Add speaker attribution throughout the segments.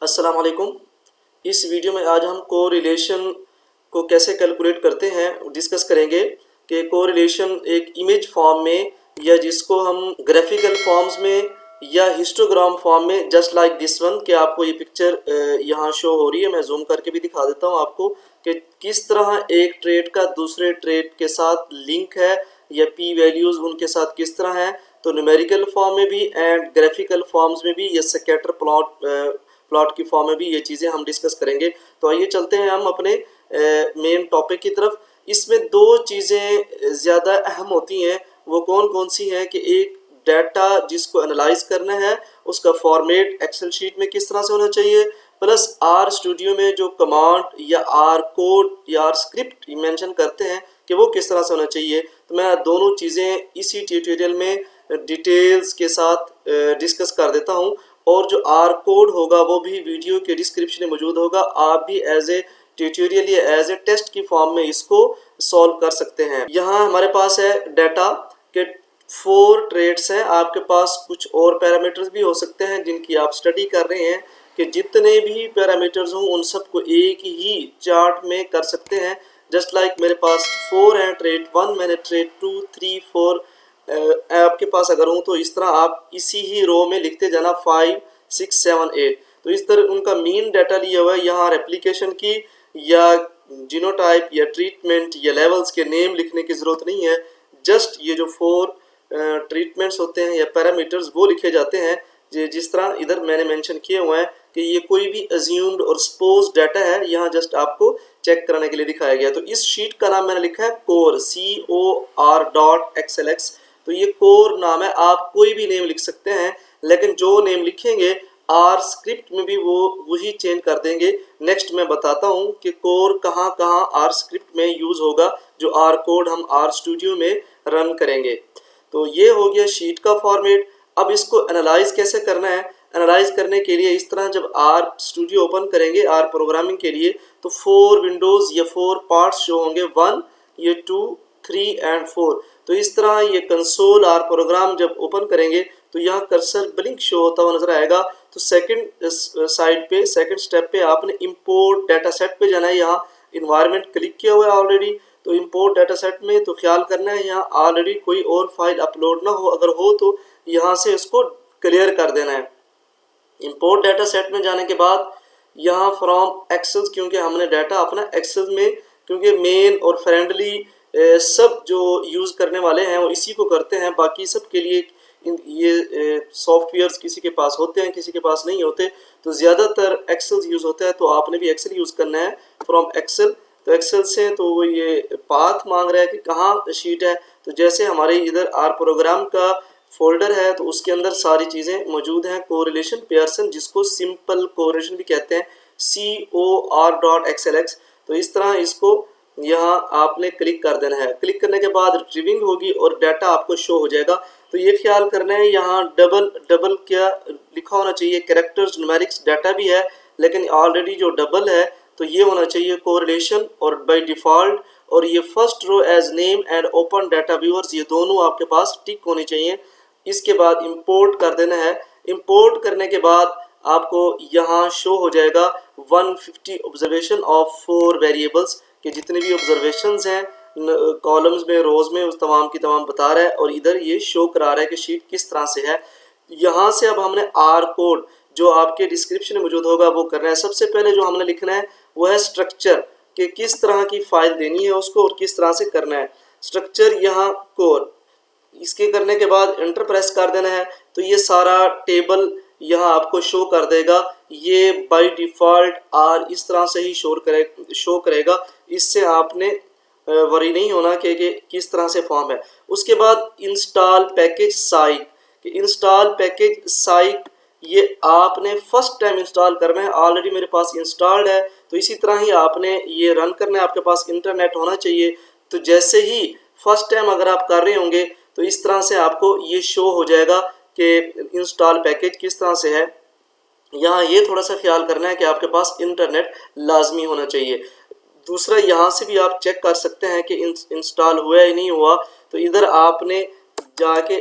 Speaker 1: अस्सलाम वालेकुम। इस वीडियो में आज हम कोरिलेशन को कैसे कैलकुलेट करते हैं डिस्कस करेंगे कि कोरिलेशन एक इमेज फॉर्म में या जिसको हम ग्राफिकल फॉर्म्स में या हिस्टोग्राम फॉर्म में जस्ट लाइक दिस वन कि आपको ये पिक्चर यहाँ शो हो रही है। मैं जूम करके भी दिखा देता हूँ आपको कि किस तरह एक ट्रेड का दूसरे ट्रेड के साथ लिंक है या पी वैल्यूज़ उनके साथ किस तरह हैं। तो न्यूमेरिकल फॉर्म में भी एंड ग्राफिकल फॉर्म्स में भी या स्कैटर प्लॉट की फॉर्म में भी ये चीज़ें हम डिस्कस करेंगे। तो आइए चलते हैं हम अपने मेन टॉपिक की तरफ। इसमें दो चीज़ें ज़्यादा अहम होती हैं, वो कौन कौन सी हैं कि एक डाटा जिसको एनालाइज करना है उसका फॉर्मेट एक्सेल शीट में किस तरह से होना चाहिए, प्लस आर स्टूडियो में जो कमांड या आर कोड या आर स्क्रिप्ट मेंशन करते हैं कि वो किस तरह से होना चाहिए। तो मैं दोनों चीज़ें इसी ट्यूटोरियल में डिटेल्स के साथ डिस्कस कर देता हूँ और जो आर कोड होगा वो भी वीडियो के डिस्क्रिप्शन में मौजूद होगा। आप भी एज ए ट्यूटोरियल या एज ए टेस्ट की फॉर्म में इसको सॉल्व कर सकते हैं। यहाँ हमारे पास है डाटा के 4 ट्रेड्स हैं। आपके पास कुछ और पैरामीटर्स भी हो सकते हैं जिनकी आप स्टडी कर रहे हैं कि जितने भी पैरामीटर्स हों उन सबको एक ही चार्ट में कर सकते हैं। जस्ट लाइक मेरे पास 4 हैं ट्रेड 1, मैंने ट्रेड 2, 3, 4 आपके पास अगर हूँ तो इस तरह आप इसी ही रो में लिखते जाना 5, 6, 7, 8। तो इस तरह उनका मीन डाटा लिया हुआ है। यहाँ रेप्लिकेशन की या जीनोटाइप या ट्रीटमेंट या लेवल्स के नेम लिखने की ज़रूरत नहीं है। जस्ट ये जो 4 ट्रीटमेंट्स होते हैं या पैरामीटर्स वो लिखे जाते हैं जिस तरह इधर मैंने मेंशन किए हुए हैं कि ये कोई भी अज्यूम्ड और सपोज डाटा है। यहाँ जस्ट आपको चेक कराने के लिए दिखाया गया। तो इस शीट का नाम मैंने लिखा है कोर, COR.XLX। तो ये कोर नाम है। आप कोई भी नेम लिख सकते हैं, लेकिन जो नेम लिखेंगे आर स्क्रिप्ट में भी वो वही चेंज कर देंगे। नेक्स्ट मैं बताता हूँ कि कोर कहाँ कहाँ आर स्क्रिप्ट में यूज़ होगा, जो आर कोड हम आर स्टूडियो में रन करेंगे। तो ये हो गया शीट का फॉर्मेट। अब इसको एनालाइज कैसे करना है। एनालाइज करने के लिए इस तरह जब आर स्टूडियो ओपन करेंगे आर प्रोग्रामिंग के लिए तो 4 विंडोज़ या 4 पार्ट्स शो होंगे, 1, ये 2, 3 एंड 4। तो इस तरह ये कंसोल आर प्रोग्राम जब ओपन करेंगे तो यहाँ कर्सर ब्लिंक शो होता हुआ नजर आएगा। तो सेकंड साइड पे सेकंड स्टेप पे आपने इंपोर्ट डाटा सेट पे जाना है। यहाँ इन्वायरमेंट क्लिक किया हुआ है ऑलरेडी, तो इंपोर्ट डाटा सेट में तो ख्याल करना है यहाँ ऑलरेडी कोई और फाइल अपलोड ना हो, अगर हो तो यहाँ से इसको क्लियर कर देना है। इंपोर्ट डाटा सेट में जाने के बाद यहाँ फ्रॉम एक्सेल, क्योंकि हमने डाटा अपना एक्सेल में, क्योंकि मेन और फ्रेंडली सब जो यूज़ करने वाले हैं वो इसी को करते हैं। बाकी सब के लिए ये सॉफ्टवेयर्स किसी के पास होते हैं, किसी के पास नहीं होते, तो ज़्यादातर एक्सेल यूज़ होता है। तो आपने भी एक्सेल यूज़ करना है फ्रॉम एक्सेल। तो एक्सेल से तो वो ये पाथ मांग रहा है कि कहाँ शीट है। तो जैसे हमारे इधर आर प्रोग्राम का फोल्डर है तो उसके अंदर सारी चीज़ें मौजूद हैं। कोरिलेशन पेयरसन, जिसको सिंपल कोरिलेशन भी कहते हैं, COR.XLX। तो इस तरह इसको यहाँ आपने क्लिक कर देना है। क्लिक करने के बाद रिट्रीविंग होगी और डाटा आपको शो हो जाएगा। तो ये ख्याल करना है यहाँ डबल क्या लिखा होना चाहिए। कैरेक्टर्स न्यूमेरिक्स डाटा भी है, लेकिन ऑलरेडी जो डबल है तो ये होना चाहिए कोरिलेशन और बाय डिफ़ॉल्ट। और ये first row as name and open data viewers, ये दोनों आपके पास टिक होनी चाहिए। इसके बाद इंपोर्ट कर देना है। इंपोर्ट करने के बाद आपको यहाँ शो हो जाएगा 150 ऑब्जर्वेशन ऑफ 4 वेरिएबल्स के जितने भी ऑब्जर्वेशंस हैं कॉलम्स में, रोज में, उस तमाम की तमाम बता रहा है। और इधर ये शो करा रहा है कि शीट किस तरह से है। यहाँ से अब हमने आर कोड जो आपके डिस्क्रिप्शन में मौजूद होगा वो करना है। सबसे पहले जो हमने लिखना है वो है स्ट्रक्चर, कि किस तरह की फाइल देनी है उसको और किस तरह से करना है। स्ट्रक्चर यहाँ कोर, इसके करने के बाद एंटर प्रेस कर देना है। तो ये सारा टेबल यहाँ आपको शो कर देगा। ये बाय डिफ़ॉल्ट आर इस तरह से ही शो करेगा। इससे आपने वरी नहीं होना कि किस तरह से फॉर्म है। उसके बाद इंस्टॉल पैकेज साइट, कि इंस्टॉल पैकेज साइट ये आपने फर्स्ट टाइम इंस्टॉल करना है। ऑलरेडी मेरे पास इंस्टॉल्ड है, तो इसी तरह ही आपने ये रन करना है। आपके पास इंटरनेट होना चाहिए। तो जैसे ही फर्स्ट टाइम अगर आप कर रहे होंगे तो इस तरह से आपको ये शो हो जाएगा कि इंस्टॉल पैकेज किस तरह से है। यहाँ ये थोड़ा सा ख्याल करना है कि आपके पास इंटरनेट लाजमी होना चाहिए। दूसरा, यहाँ से भी आप चेक कर सकते हैं कि इंस्टॉल हुआ या नहीं हुआ। तो इधर आपने जाके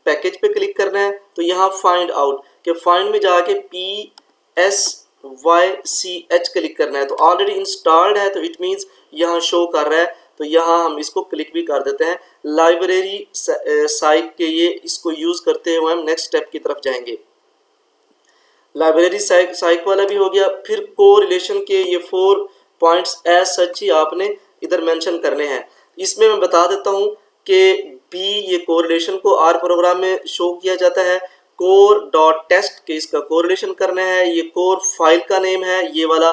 Speaker 1: पैकेज पे क्लिक करना है। तो यहाँ फाइंड आउट, कि फाइंड में जाके PS YCH क्लिक करना है। तो ऑलरेडी इंस्टॉल्ड है तो इट मीन्स यहाँ शो कर रहा है, तो यहाँ हम इसको क्लिक भी कर देते हैं। लाइब्रेरी साइट के ये इसको यूज़ करते हुए हम नेक्स्ट स्टेप की तरफ जाएंगे। लाइब्रेरी साइट वाला भी हो गया। फिर कोरिलेशन के ये 4 पॉइंट्स एज सच ही आपने इधर मेंशन करने हैं। इसमें मैं बता देता हूँ कि बी ये कोरिलेशन को आर प्रोग्राम में शो किया जाता है। कोर डॉट टेस्ट के इसका कोरिलेशन करना है। ये कोर फाइल का नेम है ये वाला,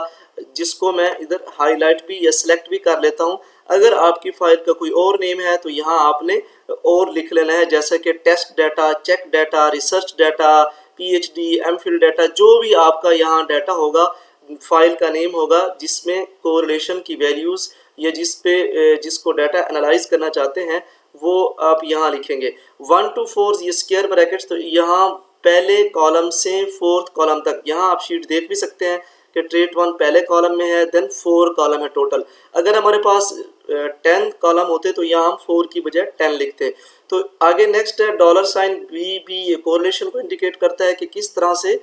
Speaker 1: जिसको मैं इधर हाईलाइट भी या सिलेक्ट भी कर लेता हूँ। अगर आपकी फाइल का कोई और नेम है तो यहाँ आपने और लिख लेना है, जैसे कि test data, check data, research data, PhD, MPhil data, जो भी आपका यहाँ डाटा होगा, फाइल का नेम होगा जिसमें कोरिलेशन की वैल्यूज़ या जिसको डाटा एनालाइज करना चाहते हैं वो आप यहाँ लिखेंगे। 1 to 4 ये स्क्वायर ब्रैकेट्स, तो यहाँ पहले कॉलम से 4th कॉलम तक, यहाँ आप शीट देख भी सकते हैं कि ट्रेट 1 पहले कॉलम में है, देन 4 कॉलम है टोटल। अगर हमारे पास 10 कॉलम होते तो यहाँ हम 4 की बजाय 10 लिखते। तो आगे नेक्स्ट है $भी ये कोरिलेशन को इंडिकेट करता है कि किस तरह से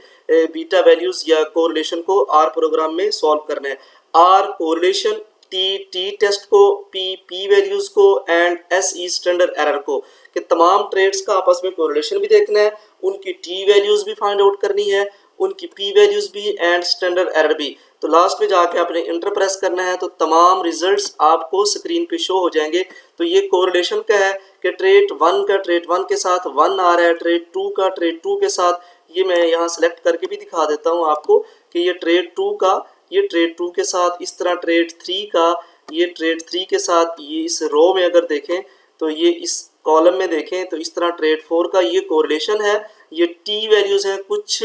Speaker 1: बीटा वैल्यूज़ या कोरिलेशन को आर प्रोग्राम में सॉल्व करना है। आर कोरिलेशन, टी टेस्ट को, पी वैल्यूज़ को, एंड SE स्टैंडर्ड एरर को, कि तमाम ट्रेड्स का आपस में कोरिलेशन भी देखना है, उनकी टी वैल्यूज़ भी फाइंड आउट करनी है, उनकी पी वैल्यूज़ भी एंड स्टैंडर्ड एरर भी। तो लास्ट में जाके आपने इंटर प्रेस करना है तो तमाम रिजल्ट्स आपको स्क्रीन पे शो हो जाएंगे। तो ये कोरिलेशन का है कि ट्रेड 1 का ट्रेड 1 के साथ 1 आ रहा है, ट्रेड 2 का ट्रेड 2 के साथ, ये मैं यहाँ सेलेक्ट करके भी दिखा देता हूँ आपको कि ये ट्रेड 2 का ये ट्रेड 2 के साथ, इस तरह ट्रेड 3 का ये ट्रेड 3 के साथ, ये इस रो में अगर देखें तो ये इस कॉलम में देखें तो इस तरह ट्रेड 4 का ये कोरिलेशन है। ये टी वैल्यूज़ हैं, कुछ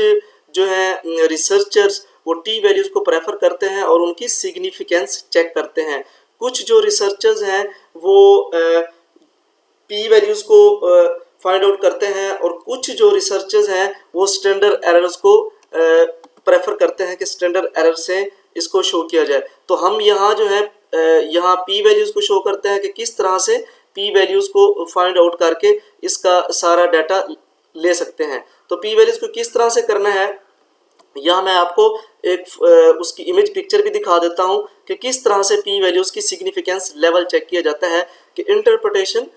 Speaker 1: जो है रिसर्चर्स वो टी वैल्यूज़ को प्रेफर करते हैं और उनकी सिग्निफिकेंस चेक करते हैं। कुछ जो रिसर्चर्स हैं वो पी वैल्यूज़ को फाइंड आउट करते हैं और कुछ जो रिसर्चर्स हैं वो स्टैंडर्ड एरर्स को प्रेफर करते हैं कि स्टैंडर्ड एरर से इसको शो किया जाए। तो हम यहाँ जो है यहाँ पी वैल्यूज़ को शो करते हैं कि किस तरह से पी वैल्यूज़ को फाइंड आउट करके इसका सारा डाटा ले सकते हैं। तो पी वैल्यूज़ को किस तरह से करना है, यहाँ मैं आपको एक उसकी इमेज पिक्चर भी दिखा देता हूँ कि किस तरह से पी वैल्यूज़ की सिग्निफिकेंस लेवल चेक किया जाता है। कि interpretation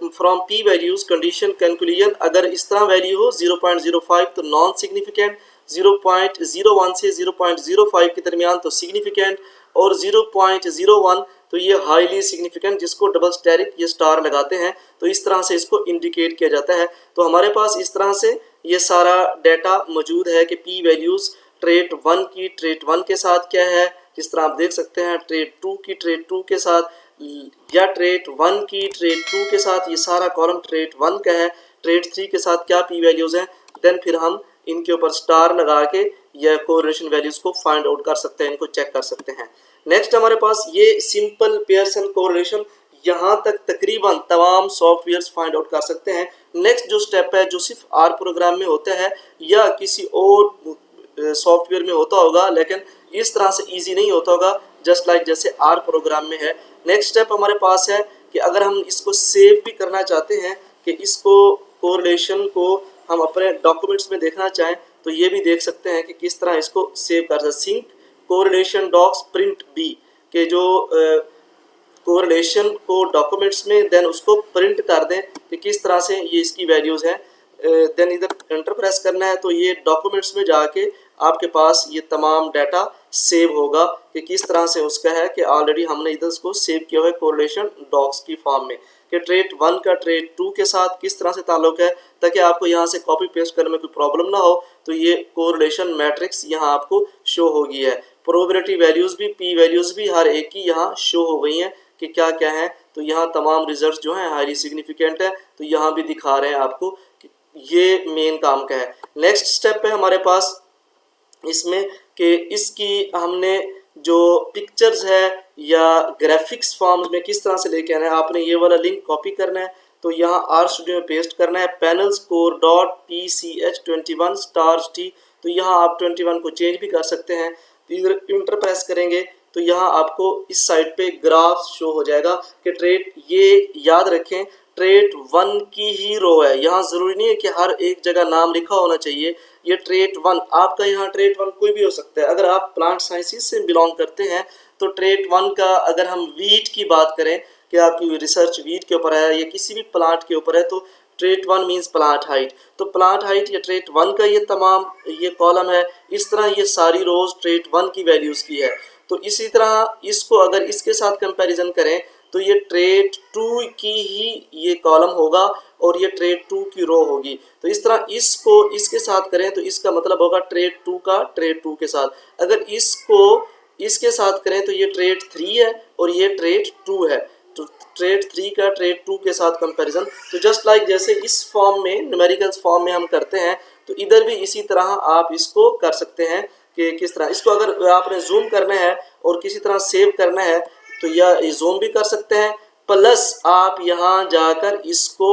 Speaker 1: from P values condition conclusion, अगर इस तरह वैल्यू हो 0.05 तो नॉन सिग्निफिकेंट, 0.01 से 0.05 के दरमियान तो सिग्निफिकेंट, और 0.01 तो ये हाईली सिग्निफिकेंट, जिसको डबल स्टेरिक ये स्टार लगाते हैं। तो इस तरह से इसको इंडिकेट किया जाता है। तो हमारे पास इस तरह से ये सारा डाटा मौजूद है कि पी वैल्यूज़ ट्रेड 1 की ट्रेड 1 के साथ क्या है, जिस तरह आप देख सकते हैं ट्रेड 2 की ट्रेड 2 के साथ, या ट्रेड 1 की ट्रेड 2 के साथ, ये सारा कॉलम ट्रेड 1 का है। ट्रेड 3 के साथ क्या पी वैल्यूज़ हैं, देन फिर हम इनके ऊपर स्टार लगा के या कोरिलेशन वैल्यूज़ को फाइंड आउट कर सकते हैं, इनको चेक कर सकते हैं। नेक्स्ट हमारे पास ये सिंपल पेयरसन कोरिलेशन, यहाँ तक तकरीबन तमाम सॉफ्टवेयर्स फाइंड आउट कर सकते हैं। नेक्स्ट जो स्टेप है जो सिर्फ आर प्रोग्राम में होता है या किसी और सॉफ्टवेयर में होता होगा, लेकिन इस तरह से इजी नहीं होता होगा जस्ट लाइक जैसे आर प्रोग्राम में है। नेक्स्ट स्टेप हमारे पास है कि अगर हम इसको सेव भी करना चाहते हैं, कि इसको कोरिलेशन को हम अपने डॉक्यूमेंट्स में देखना चाहें, तो ये भी देख सकते हैं कि किस तरह इसको सेव कर सकते हैं। सिंक कोरिलेशन डॉक्स प्रिंट बी के जो कोरिलेशन को डॉक्यूमेंट्स में देन उसको प्रिंट कर दें कि किस तरह से ये इसकी वैल्यूज़ हैं। देन इधर एंटर प्रेस करना है तो ये डॉक्यूमेंट्स में जाके आपके पास ये तमाम डाटा सेव होगा कि किस तरह से उसका है, कि ऑलरेडी हमने इधर उसको सेव किया हुआ है कोरिलेशन डॉक्स की फॉर्म में, कि ट्रेड 1 का ट्रेड 2 के साथ किस तरह से ताल्लुक है, ताकि आपको यहाँ से कॉपी पेस्ट करने में कोई प्रॉब्लम ना हो। तो ये कोरिलेशन मैट्रिक्स यहाँ आपको शो होगी है। प्रोबेबिलिटी वैल्यूज़ भी, पी वैल्यूज़ भी हर एक की यहाँ शो हो गई हैं कि क्या क्या है। तो यहाँ तमाम रिजल्ट्स जो हैं हाईली सिग्निफिकेंट है, तो यहाँ भी दिखा रहे हैं आपको कि ये मेन काम का है। नेक्स्ट स्टेप है हमारे पास इसमें कि इसकी हमने जो पिक्चर्स है या ग्राफिक्स फॉर्म्स में किस तरह से लेके आना है। आपने ये वाला लिंक कॉपी करना है तो यहाँ आर स्टूडियो में पेस्ट करना है, panel score dot PCH21 stars T. तो यहाँ आप 21 को चेंज भी कर सकते हैं। इधर इंटर प्रेस करेंगे तो यहाँ आपको इस साइड पे ग्राफ शो हो जाएगा कि ट्रेड, ये याद रखें ट्रेट 1 की ही रो है। यहाँ ज़रूरी नहीं है कि हर एक जगह नाम लिखा होना चाहिए। ये ट्रेट 1 आपका यहाँ ट्रेट 1 कोई भी हो सकता है। अगर आप प्लांट साइंसिस से बिलोंग करते हैं तो ट्रेट 1 का अगर हम वीट की बात करें कि आपकी रिसर्च वीट के ऊपर है या किसी भी प्लांट के ऊपर है तो ट्रेट 1 मीन्स प्लांट हाइट। तो प्लांट हाइट या ट्रेट 1 का ये तमाम ये कॉलम है। इस तरह ये सारी रोज ट्रेट 1 की वैल्यूज़ की है। तो इसी तरह इसको अगर इसके साथ कंपैरिजन करें तो ये ट्रेट 2 की ही ये कॉलम होगा और ये ट्रेट 2 की रो होगी। तो इस तरह इसको इसके साथ करें तो इसका मतलब होगा ट्रेट 2 का ट्रेट 2 के साथ। अगर इसको इसके साथ करें तो ये ट्रेट 3 है और ये ट्रेट 2 है। तो ट्रेट 3 का ट्रेट 2 के साथ कंपैरिजन। तो जस्ट लाइक जैसे इस फॉर्म में न्यूमेरिकल्स फॉर्म में हम करते हैं तो इधर भी इसी तरह आप इसको कर सकते हैं कि किस तरह इसको अगर आपने जूम करना है और किसी तरह सेव करना है तो या जूम भी कर सकते हैं, प्लस आप यहाँ जाकर इसको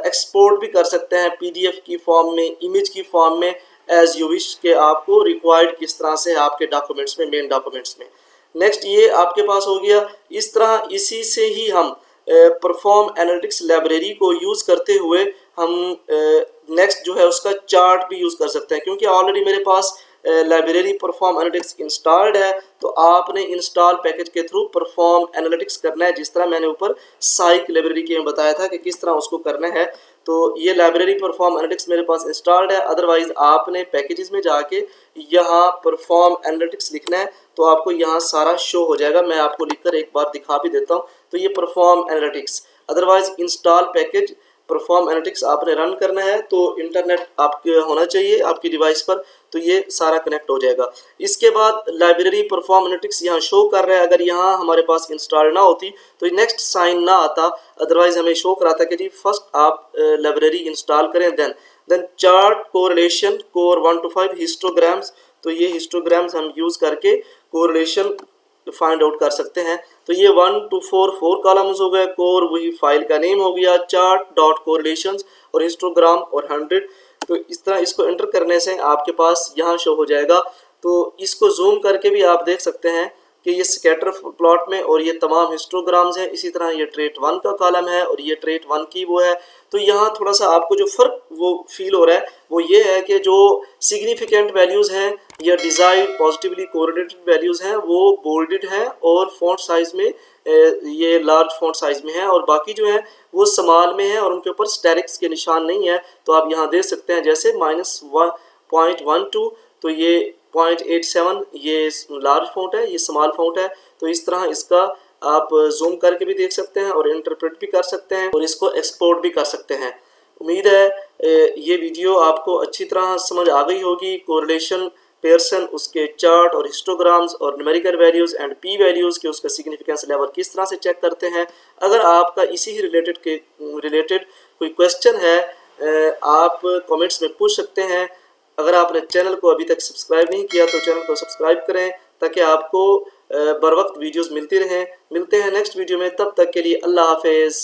Speaker 1: एक्सपोर्ट भी कर सकते हैं पीडीएफ की फॉर्म में, इमेज की फॉर्म में, एज यू विश के आपको रिक्वायर्ड किस तरह से आपके डॉक्यूमेंट्स में, मेन डॉक्यूमेंट्स में। नेक्स्ट ये आपके पास हो गया। इस तरह इसी से ही हम परफॉर्म एनालिटिक्स लाइब्रेरी को यूज़ करते हुए हम नेक्स्ट जो है उसका चार्ट भी यूज़ कर सकते हैं, क्योंकि ऑलरेडी मेरे पास लाइब्रेरी परफॉर्म एनालिटिक्स इंस्टॉल्ड है। तो आपने इंस्टॉल पैकेज के थ्रू परफॉर्म एनालिटिक्स करना है, जिस तरह मैंने ऊपर साइक लाइब्रेरी के में बताया था कि किस तरह उसको करना है। तो ये लाइब्रेरी परफॉर्म एनालिटिक्स मेरे पास इंस्टॉल्ड है। अदरवाइज आपने पैकेजेस में जाके यहाँ परफॉर्म एनालिटिक्स लिखना है तो आपको यहाँ सारा शो हो जाएगा। मैं आपको लिखकर एक बार दिखा भी देता हूँ। तो ये perform analytics, otherwise install package perform analytics आपने रन करना है तो इंटरनेट आपके होना चाहिए आपकी डिवाइस पर, तो ये सारा कनेक्ट हो जाएगा। इसके बाद लाइब्रेरी परफॉर्म एनालिटिक्स यहाँ शो कर रहा है। अगर यहाँ हमारे पास इंस्टॉल ना होती तो नेक्स्ट साइन ना आता, अदरवाइज हमें शो कराता कि जी फर्स्ट आप लाइब्रेरी इंस्टॉल करें, then chart correlation cor 1 to 5 histograms. तो ये हिस्टोग्राम्स हम यूज़ करके कोरिलेशन फाइंड आउट कर सकते हैं। तो ये 1 to 4 कॉलम्स हो गए, कोर वही फाइल का नेम हो गया, चार्ट डॉट कोरिलेशंस और हिस्टोग्राम और 100। तो इस तरह इसको एंटर करने से आपके पास यहाँ शो हो जाएगा। तो इसको जूम करके भी आप देख सकते हैं कि ये स्कैटर प्लॉट में और ये तमाम हिस्टोग्राम्स हैं। इसी तरह ये ट्रेट 1 का कॉलम है और ये ट्रेट 1 की वो है। तो यहाँ थोड़ा सा आपको जो फ़र्क वो फील हो रहा है वो ये है कि जो सिग्निफिकेंट वैल्यूज़ हैं या डिज़ायर्ड पॉजिटिवली कोरिलेटेड वैल्यूज़ हैं वो बोल्डेड हैं और फॉन्ट साइज़ में ये लार्ज फॉन्ट साइज़ में है, और बाकी जो है वो स्मॉल में है और उनके ऊपर स्टेरिक्स के निशान नहीं है। तो आप यहाँ देख सकते हैं जैसे -1.12 तो ये 0.87 ये लार्ज फॉन्ट है, ये स्मॉल फॉन्ट है। तो इस तरह इसका आप जूम करके भी देख सकते हैं और इंटरप्रेट भी कर सकते हैं और इसको एक्सपोर्ट भी कर सकते हैं। उम्मीद है ये वीडियो आपको अच्छी तरह समझ आ गई होगी। कोरिलेशन, पेयरसन, उसके चार्ट और हिस्टोग्राम्स और numerical values and P values के उसका सिग्निफिकेंस लेवल किस तरह से चेक करते हैं। अगर आपका इसी ही रिलेटेड कोई क्वेश्चन है आप कमेंट्स में पूछ सकते हैं। अगर आपने चैनल को अभी तक सब्सक्राइब नहीं किया तो चैनल को सब्सक्राइब करें ताकि आपको बर वक्त वीडियोज़ मिलती रहें। मिलते हैं नेक्स्ट वीडियो में, तब तक के लिए अल्लाह हाफिज़।